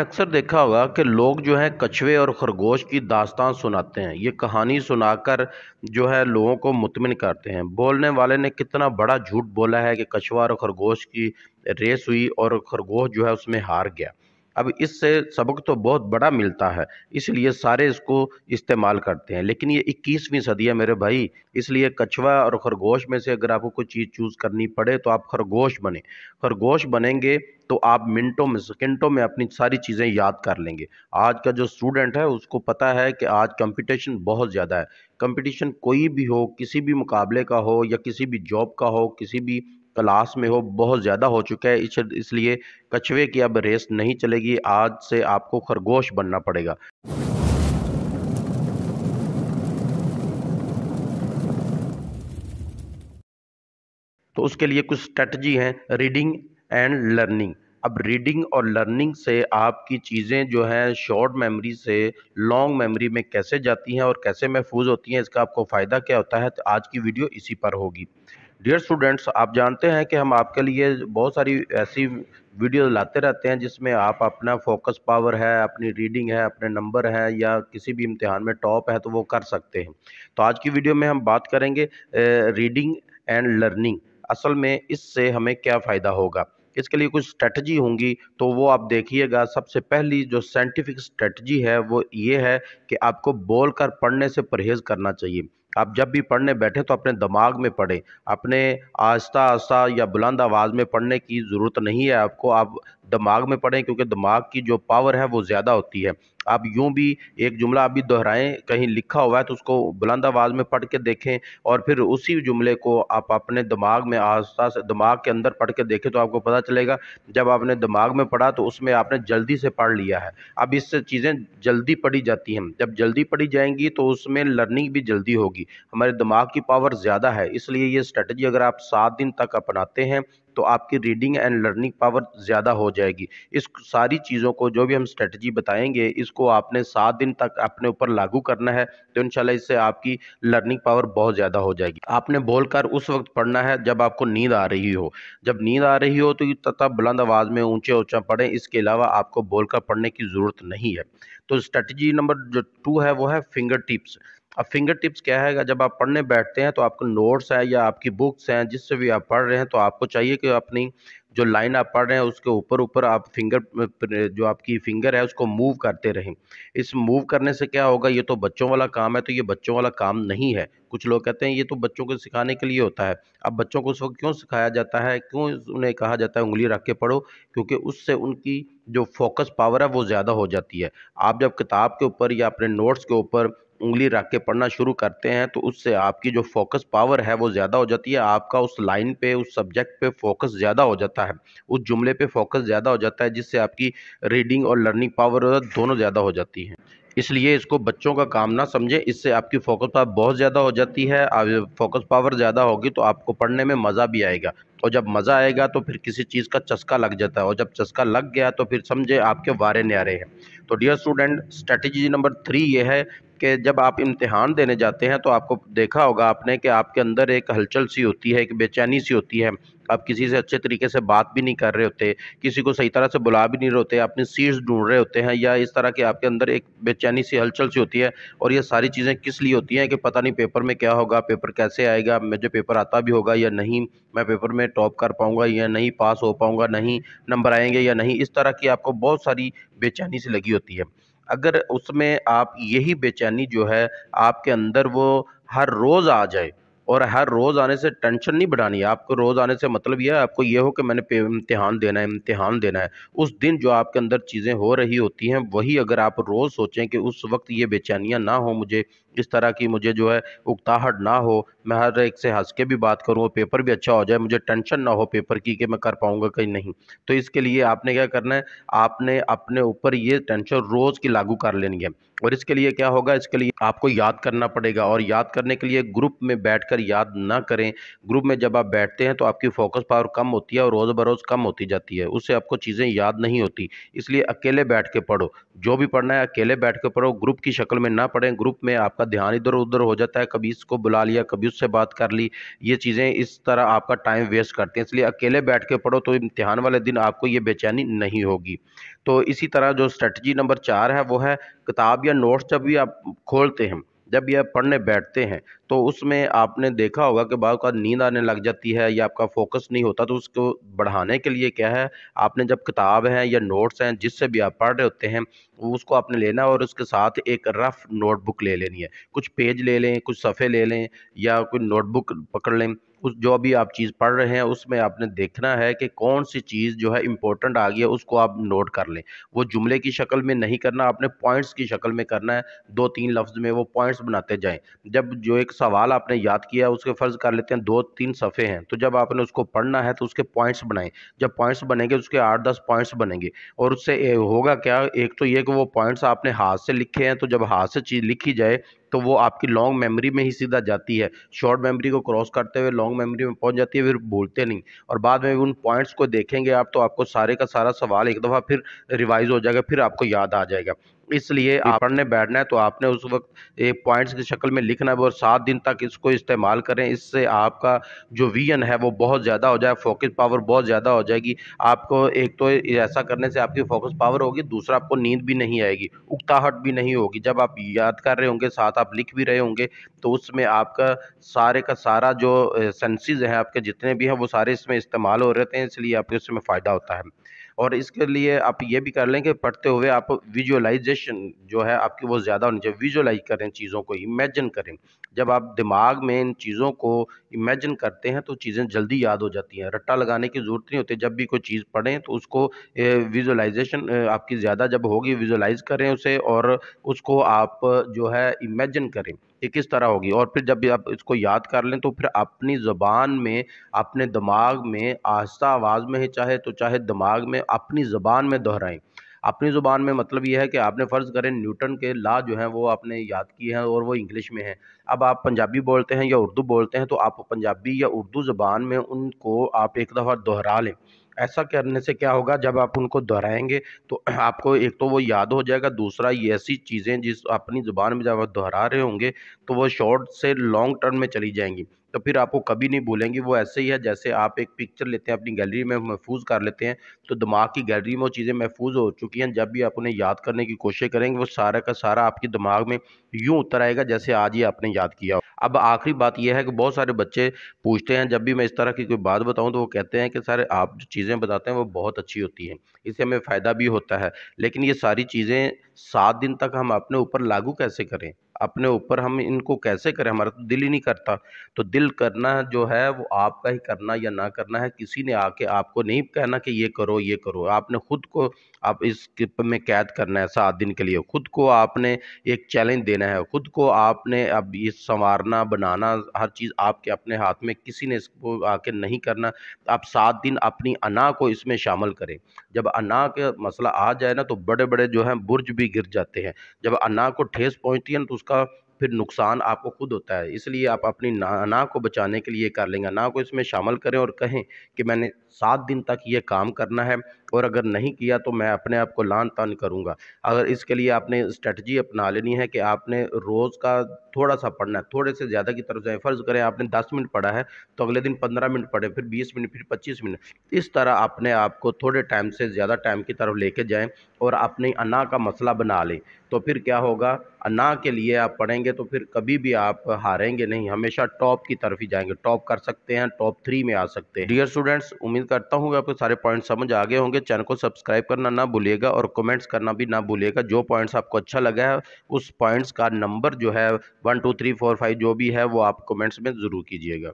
अक्सर देखा होगा कि लोग जो है कछुए और खरगोश की दास्तान सुनाते हैं। ये कहानी सुनाकर जो है लोगों को मुतमिन करते हैं। बोलने वाले ने कितना बड़ा झूठ बोला है कि कछुआ और खरगोश की रेस हुई और खरगोश जो है उसमें हार गया। अब इससे सबक तो बहुत बड़ा मिलता है, इसलिए सारे इसको इस्तेमाल करते हैं। लेकिन ये 21वीं सदी है मेरे भाई, इसलिए कछुआ और खरगोश में से अगर आपको कोई चीज़ चूज़ करनी पड़े तो आप खरगोश बने। खरगोश बनेंगे तो आप मिनटों में सेकंडों में अपनी सारी चीज़ें याद कर लेंगे। आज का जो स्टूडेंट है उसको पता है कि आज कंपटीशन बहुत ज़्यादा है। कंपटीशन कोई भी हो, किसी भी मुकाबले का हो या किसी भी जॉब का हो, किसी भी क्लास में हो, बहुत ज़्यादा हो चुका है। इसलिए कछुए की अब रेस नहीं चलेगी, आज से आपको खरगोश बनना पड़ेगा। तो उसके लिए कुछ स्ट्रेटजी हैं, रीडिंग एंड लर्निंग। अब रीडिंग और लर्निंग से आपकी चीज़ें जो हैं शॉर्ट मेमोरी से लॉन्ग मेमोरी में कैसे जाती हैं और कैसे महफूज होती हैं, इसका आपको फ़ायदा क्या होता है, तो आज की वीडियो इसी पर होगी। डियर स्टूडेंट्स, आप जानते हैं कि हम आपके लिए बहुत सारी ऐसी वीडियो लाते रहते हैं जिसमें आप अपना फोकस पावर है, अपनी रीडिंग है, अपने नंबर है या किसी भी इम्तिहान में टॉप है तो वो कर सकते हैं। तो आज की वीडियो में हम बात करेंगे रीडिंग एंड लर्निंग। असल में इससे हमें क्या फ़ायदा होगा, इसके लिए कुछ स्ट्रेटजी होंगी, तो वो आप देखिएगा। सबसे पहली जो साइंटिफिक स्ट्रेटजी है वो ये है कि आपको बोलकर पढ़ने से परहेज़ करना चाहिए। आप जब भी पढ़ने बैठे तो अपने दिमाग में पढ़ें, अपने आहिस्ता आहिस्ता या बुलंद आवाज़ में पढ़ने की ज़रूरत नहीं है आपको। आप दिमाग में पढ़ें क्योंकि दिमाग की जो पावर है वो ज़्यादा होती है। आप यूं भी एक जुमला अभी दोहराएं, कहीं लिखा हुआ है तो उसको बुलंद आवाज़ में पढ़ के देखें और फिर उसी जुमले को आप अपने दिमाग में आस्ता से दिमाग के अंदर पढ़ के देखें तो आपको पता चलेगा जब आपने दिमाग में पढ़ा तो उसमें आपने जल्दी से पढ़ लिया है। अब इससे चीज़ें जल्दी पढ़ी जाती हैं, जब जल्दी पढ़ी जाएंगी तो उसमें लर्निंग भी जल्दी होगी। हमारे दिमाग की पावर ज़्यादा है, इसलिए ये स्ट्रेटजी अगर आप 7 दिन तक अपनाते हैं तो आपकी रीडिंग एंड लर्निंग पावर ज़्यादा हो जाएगी। इस सारी चीज़ों को जो भी हम स्ट्रेटजी बताएंगे इसको आपने 7 दिन तक अपने ऊपर लागू करना है, तो इंशाल्लाह इससे आपकी लर्निंग पावर बहुत ज़्यादा हो जाएगी। आपने बोलकर उस वक्त पढ़ना है जब आपको नींद आ रही हो। जब नींद आ रही हो तो तब बुलंद आवाज़ में ऊंचे ऊंचा पढ़ें, इसके अलावा आपको बोलकर पढ़ने की ज़रूरत नहीं है। तो स्ट्रेटजी नंबर जो 2 है वो है फिंगर टिप्स। अब फिंगर टिप्स क्या है, जब आप पढ़ने बैठते हैं तो आपको नोट्स है या आपकी बुक्स हैं जिससे भी आप पढ़ रहे हैं तो आपको चाहिए कि अपनी जो लाइन आप पढ़ रहे हैं उसके ऊपर ऊपर आप फिंगर जो आपकी फिंगर है उसको मूव करते रहें। इस मूव करने से क्या होगा, ये तो बच्चों वाला काम है, तो ये बच्चों वाला काम नहीं है। कुछ लोग कहते हैं ये तो बच्चों को सिखाने के लिए होता है। अब बच्चों को उस वक्त क्यों सिखाया जाता है, क्यों उन्हें कहा जाता है उंगली रख के पढ़ो, क्योंकि उससे उनकी जो फोकस पावर है वो ज़्यादा हो जाती है। आप जब किताब के ऊपर या अपने नोट्स के ऊपर उंगली रख के पढ़ना शुरू करते हैं तो उससे आपकी जो फोकस पावर है वो ज़्यादा हो जाती है। आपका उस लाइन पे, उस सब्जेक्ट पे फोकस ज़्यादा हो जाता है, उस जुमले पे फोकस ज़्यादा हो जाता है, जिससे आपकी रीडिंग और लर्निंग पावर दोनों ज़्यादा हो जाती है। इसलिए इसको बच्चों का काम ना समझें, इससे आपकी फोकस पावर बहुत ज़्यादा हो जाती है। फोकस पावर ज़्यादा होगी तो आपको पढ़ने में मज़ा भी आएगा, और जब मज़ा आएगा तो फिर किसी चीज़ का चस्का लग जाता है, और जब चस्का लग गया तो फिर समझे आपके वारे न्यारे हैं। तो डियर स्टूडेंट, स्ट्रेटजी नंबर 3 ये है कि जब आप इम्तिहान देने जाते हैं तो आपको देखा होगा आपने कि आपके अंदर एक हलचल सी होती है, एक बेचैनी सी होती है। आप किसी से अच्छे तरीके से बात भी नहीं कर रहे होते, किसी को सही तरह से बुला भी नहीं रहे होते, अपनी सीट्स ढूंढ रहे होते हैं, या इस तरह के आपके अंदर एक बेचैनी सी हलचल सी होती है। और ये सारी चीज़ें किस लिए होती हैं कि पता नहीं पेपर में क्या होगा, पेपर कैसे आएगा, मुझे पेपर आता भी होगा या नहीं, मैं पेपर में टॉप कर पाऊंगा या नहीं, पास हो पाऊंगा नहीं, नंबर आएंगे या नहीं। इस तरह की आपको बहुत सारी बेचैनी सी लगी होती है। अगर उसमें आप यही बेचैनी जो है आपके अंदर वो हर रोज़ आ जाए, और हर रोज़ आने से टेंशन नहीं बढ़ानी है आपको। रोज़ आने से मतलब ये है आपको ये हो कि मैंने इम्तिहान देना है, इम्तिहान देना है। उस दिन जो आपके अंदर चीज़ें हो रही होती हैं वही अगर आप रोज़ सोचें कि उस वक्त ये बेचैनियाँ ना हो, मुझे इस तरह की मुझे जो है उकताहट ना हो, मैं हर एक से हंस के भी बात करूँ, पेपर भी अच्छा हो जाए, मुझे टेंशन ना हो पेपर की कि मैं कर पाऊंगा कहीं नहीं। तो इसके लिए आपने क्या करना है, आपने अपने ऊपर ये टेंशन रोज़ की लागू कर लेनी है। और इसके लिए क्या होगा, इसके लिए आपको याद करना पड़ेगा, और याद करने के लिए ग्रुप में बैठ बैठकर याद ना करें। ग्रुप में जब आप बैठते हैं तो आपकी फोकस पावर कम होती है और रोज़ बरोज़ कम होती जाती है, उससे आपको चीज़ें याद नहीं होती। इसलिए अकेले बैठ के पढ़ो, जो भी पढ़ना है अकेले बैठ के पढ़ो, ग्रुप की शक्ल में ना पढ़ें। ग्रुप में आपका ध्यान इधर-उधर हो जाता है, कभी इसको बुला लिया, कभी उससे बात कर ली, ये चीज़ें इस तरह आपका टाइम वेस्ट करती हैं। इसलिए अकेले बैठ के पढ़ो तो इम्तिहान वाले दिन आपको ये बेचैनी नहीं होगी। तो इसी तरह जो स्ट्रेटजी नंबर 4 है वो है किताब या नोट्स जब भी आप खोलते हैं, जब भी आप पढ़ने बैठते हैं, तो उसमें आपने देखा होगा कि बाद में नींद आने लग जाती है या आपका फोकस नहीं होता, तो उसको बढ़ाने के लिए क्या है, आपने जब किताब है या नोट्स हैं जिससे भी आप पढ़ रहे होते हैं, उसको आपने लेना है और उसके साथ एक रफ नोटबुक ले लेनी है। कुछ पेज ले लें, कुछ सफ़े ले लें या कोई नोटबुक पकड़ लें। उस जो भी आप चीज़ पढ़ रहे हैं उसमें आपने देखना है कि कौन सी चीज़ जो है इम्पोर्टेंट आ गई है, उसको आप नोट कर लें। वो जुमले की शक्ल में नहीं करना, आपने पॉइंट्स की शक्ल में करना है। 2-3 लफ्ज़ में वो पॉइंट्स बनाते जाएँ। जब जो एक सवाल आपने याद किया उसके फ़र्ज़ कर लेते हैं 2-3 सफ़े हैं, तो जब आपने उसको पढ़ना है तो उसके पॉइंट्स बनाएँ। जब पॉइंट्स बनेंगे उसके 8-10 पॉइंट्स बनेंगे और उससे होगा क्या, एक तो ये कि वो पॉइंट्स आपने हाथ से लिखे हैं, तो जब हाथ से चीज़ लिखी जाए तो वो आपकी लॉन्ग मेमोरी में ही सीधा जाती है। शॉर्ट मेमोरी को क्रॉस करते हुए लॉन्ग मेमोरी में पहुँच जाती है, फिर भूलते नहीं और बाद में उन पॉइंट्स को देखेंगे आप तो आपको सारे का सारा सवाल एक दफ़ा फिर रिवाइज़ हो जाएगा, फिर आपको याद आ जाएगा। इसलिए आप पढ़ने बैठना है तो आपने उस वक़्त एक पॉइंट्स की शक्ल में लिखना है और 7 दिन तक इसको इस्तेमाल करें। इससे आपका जो विज़न है वो बहुत ज़्यादा हो जाए, फ़ोकस पावर बहुत ज़्यादा हो जाएगी। आपको एक तो ऐसा करने से आपकी फ़ोकस पावर होगी, दूसरा आपको नींद भी नहीं आएगी, उकताहट भी नहीं होगी। जब आप याद कर रहे होंगे, साथ आप लिख भी रहे होंगे, तो उसमें आपका सारे का सारा जो सेंसेस हैं आपके जितने भी हैं वो सारे इसमें इस्तेमाल हो रहे हैं, इसलिए आपको इसमें फ़ायदा होता है। और इसके लिए आप ये भी कर लें कि पढ़ते हुए आप विजुअलाइज़ेशन जो है आपकी वो ज़्यादा होनी चाहिए। विजुअलाइज़ करें चीज़ों को, इमेजिन करें। जब आप दिमाग में इन चीज़ों को इमेजिन करते हैं तो चीज़ें जल्दी याद हो जाती हैं। रट्टा लगाने की ज़रूरत नहीं होती। जब भी कोई चीज़ पढ़ें तो उसको विजुअलाइज़ेशन आपकी ज़्यादा जब होगी, विजुअलाइज़ करें उसे और उसको आप जो है इमेजिन करें कि किस तरह होगी और फिर जब भी आप इसको याद कर लें तो फिर अपनी ज़ुबान में, अपने दिमाग में आहिस्ता आवाज़ में ही चाहे तो चाहे दिमाग में अपनी ज़ुबान में दोहराएँ। अपनी ज़ुबान में मतलब ये है कि आपने फ़र्ज़ करें न्यूटन के लॉ जो हैं वो आपने याद किए हैं और वो इंग्लिश में हैं। अब आप पंजाबी बोलते हैं या उर्दू बोलते हैं तो आप पंजाबी या उर्दू ज़ुबान में उनको आप एक दफ़ा दोहरा लें। ऐसा करने से क्या होगा, जब आप उनको दोहराएँगे तो आपको एक तो वो याद हो जाएगा, दूसरा ये ऐसी चीज़ें जिस अपनी ज़ुबान में जब आप दोहरा रहे होंगे तो वो शॉर्ट से लॉन्ग टर्म में चली जाएँगी। तो फिर आपको कभी नहीं भूलेंगी। वो ऐसे ही है जैसे आप एक पिक्चर लेते हैं अपनी गैलरी में महफ़ूज़ कर लेते हैं, तो दिमाग की गैलरी में वो चीज़ें महफ़ूज़ हो चुकी हैं। जब भी आप उन्हें याद करने की कोशिश करेंगे वो सारा का सारा आपके दिमाग में यूँ उतर आएगा जैसे आज ही आपने याद किया हो। अब आखिरी बात ये है कि बहुत सारे बच्चे पूछते हैं, जब भी मैं इस तरह की कोई बात बताऊँ तो वो कहते हैं कि सर आप जो चीज़ें बताते हैं वो बहुत अच्छी होती हैं, इससे हमें फ़ायदा भी होता है। लेकिन ये सारी चीज़ें 7 दिन तक हम अपने ऊपर लागू कैसे करें? अपने ऊपर हम इनको कैसे करें? हमारा तो दिल ही नहीं करता। तो दिल करना जो है वो आपका ही करना या ना करना है। किसी ने आके आपको नहीं कहना कि ये करो, ये करो। आपने खुद को आप इस किप में कैद करना है 7 दिन के लिए। खुद को आपने एक चैलेंज देना है। खुद को आपने अब ये सँवारना, बनाना हर चीज़ आपके अपने हाथ में, किसी ने इसको आके नहीं करना। आप 7 दिन अपनी अना को इसमें शामिल करें। जब अना का मसला आ जाए ना तो बड़े-बड़े जो हैं बुर्ज भी गिर जाते हैं। जब अना को ठेस पहुँचती है ना तो उसका फिर नुकसान आपको खुद होता है। इसलिए आप अपनी ना अना को बचाने के लिए कर लेंगे। अना को इसमें शामिल करें और कहें कि मैंने 7 दिन तक ये काम करना है और अगर नहीं किया तो मैं अपने आप को लान-तान करूँगा। अगर इसके लिए आपने स्ट्रैटेजी अपना लेनी है कि आपने रोज़ का थोड़ा-सा पढ़ना है, थोड़े से ज़्यादा की तरफ जाएँ। फ़र्ज़ करें आपने 10 मिनट पढ़ा है, तो अगले दिन 15 मिनट पढ़ें, फिर 20 मिनट, फिर 25 मिनट। इस तरह अपने आप को थोड़े टाइम से ज़्यादा टाइम की तरफ लेके जाएँ और अपनी अना का मसला बना लें। तो फिर क्या होगा, अना के लिए आप पढ़ेंगे तो फिर कभी भी आप हारेंगे नहीं, हमेशा टॉप की तरफ ही जाएँगे। टॉप कर सकते हैं, टॉप 3 में आ सकते हैं। डियर स्टूडेंट्स, उम्मीद करता हूँ कि आपको सारे पॉइंट्स समझ आ गए होंगे। चैनल को सब्सक्राइब करना ना भूलिएगा और कमेंट्स करना भी ना भूलिएगा। जो पॉइंट्स आपको अच्छा लगा है, उस पॉइंट्स का नंबर जो है 1, 2, 3, 4, 5 जो भी है वो आप कमेंट्स में ज़रूर कीजिएगा।